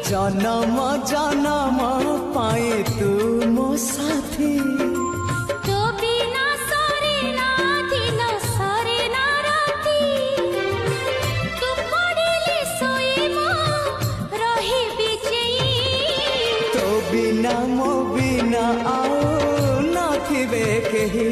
जन्म जन्म पाए तू मो साथी तो बिना सरे ना दिन सरे ना राती तू पड़िले सोइबो रही बिचेई तो बिना मो बिना आओ नाथिबे केही